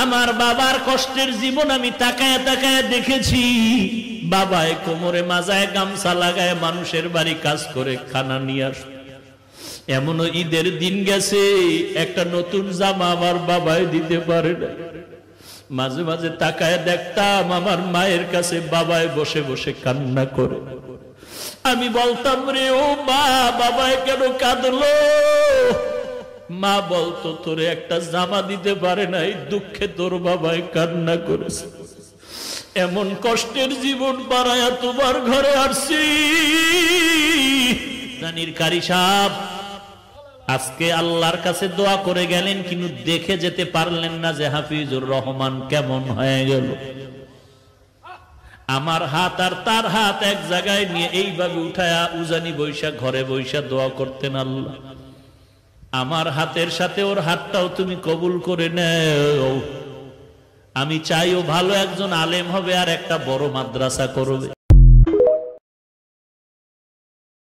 আমার বাবার কষ্টের জীবন আমি তাকায় তাকায় দেখেছি। বাবায় কোমরে মাজায় গামছা লাগায় মানুষের বাড়ি কাজ করে খানা নিয়ে আস। এমনও ঈদের দিন গেছে একটা নতুন জামা আমার বাবায় দিতে পারে না। মাঝে মাঝে তাকায় দেখতাম আমার মায়ের কাছে বাবায় বসে বসে কান্না করে। আমি বলতাম, রে ও মা, বাবায় কেন কাঁদলো? মা বলতো, তোরে একটা জামা দিতে পারে নাই, দুঃখে তোর বাবায় কান্না করেছে। এমন কষ্টের জীবন পারায়া তোমার ঘরে আসছি। জানির কারি সাহেব আজকে আল্লাহর কাছে দোয়া করে গেলেন, কিন্তু দেখে যেতে পারলেন না যে হাফিজুর রহমান কেমন হয়ে গেল। আমার হাত আর তার হাত এক জায়গায় নিয়ে এইভাবে উঠায়া উজানি বৈশা ঘরে বৈশা দোয়া করতেন, আল্লাহ আমার হাতের সাথে ওর হাতটাও তুমি কবুল করে নেও। আমি চাই ও ভালো একজন আলেম হবে আর একটা বড় মাদ্রাসা করবে।